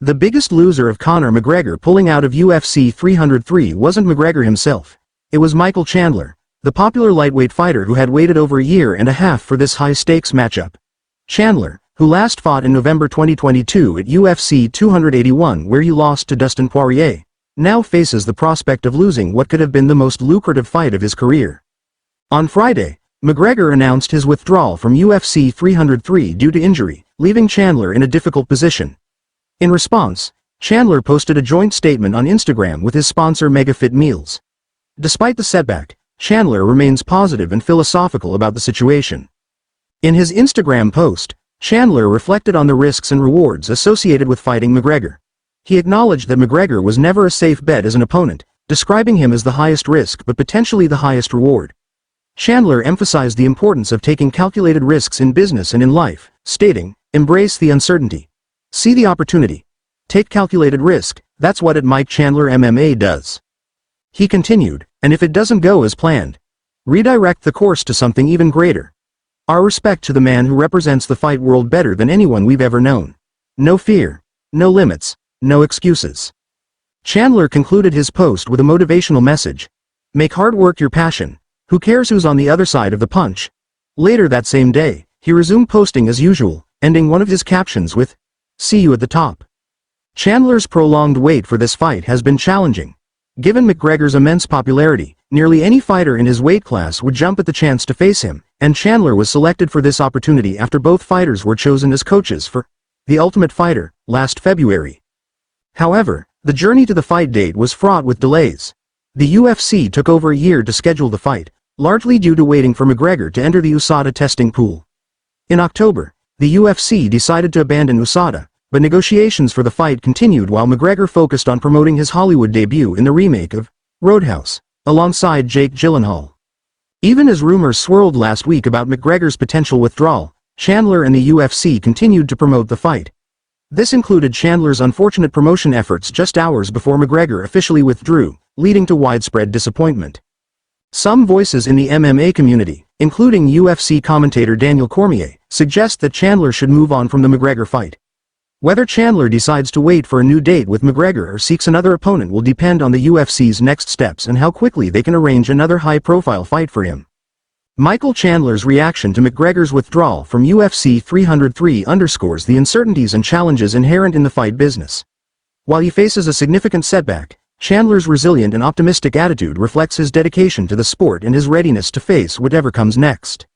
The biggest loser of Conor McGregor pulling out of UFC 303 wasn't McGregor himself. It was Michael Chandler, the popular lightweight fighter who had waited over a year and a half for this high-stakes matchup. Chandler, who last fought in November 2022 at UFC 281 where he lost to Dustin Poirier, now faces the prospect of losing what could have been the most lucrative fight of his career. On Friday, McGregor announced his withdrawal from UFC 303 due to injury, leaving Chandler in a difficult position. In response, Chandler posted a joint statement on Instagram with his sponsor MegaFit Meals. Despite the setback, Chandler remains positive and philosophical about the situation. In his Instagram post, Chandler reflected on the risks and rewards associated with fighting McGregor. He acknowledged that McGregor was never a safe bet as an opponent, describing him as the highest risk but potentially the highest reward. Chandler emphasized the importance of taking calculated risks in business and in life, stating, "Embrace the uncertainty. See the opportunity. Take calculated risk, that's what at Mike Chandler MMA does." He continued, "And if it doesn't go as planned, redirect the course to something even greater. Our respect to the man who represents the fight world better than anyone we've ever known. No fear, no limits, no excuses." Chandler concluded his post with a motivational message. "Make hard work your passion. Who cares who's on the other side of the punch?" Later that same day, he resumed posting as usual, ending one of his captions with, "See you at the top." Chandler's prolonged wait for this fight has been challenging. Given McGregor's immense popularity, nearly any fighter in his weight class would jump at the chance to face him, and Chandler was selected for this opportunity after both fighters were chosen as coaches for The Ultimate Fighter last February. However, the journey to the fight date was fraught with delays. The UFC took over a year to schedule the fight, largely due to waiting for McGregor to enter the USADA testing pool. In October, the UFC decided to abandon USADA, but negotiations for the fight continued while McGregor focused on promoting his Hollywood debut in the remake of Roadhouse, alongside Jake Gyllenhaal. Even as rumors swirled last week about McGregor's potential withdrawal, Chandler and the UFC continued to promote the fight. This included Chandler's unfortunate promotion efforts just hours before McGregor officially withdrew, leading to widespread disappointment. Some voices in the MMA community, including UFC commentator Daniel Cormier, suggest that Chandler should move on from the McGregor fight. Whether Chandler decides to wait for a new date with McGregor or seeks another opponent will depend on the UFC's next steps and how quickly they can arrange another high-profile fight for him. Michael Chandler's reaction to McGregor's withdrawal from UFC 303 underscores the uncertainties and challenges inherent in the fight business. While he faces a significant setback, Chandler's resilient and optimistic attitude reflects his dedication to the sport and his readiness to face whatever comes next.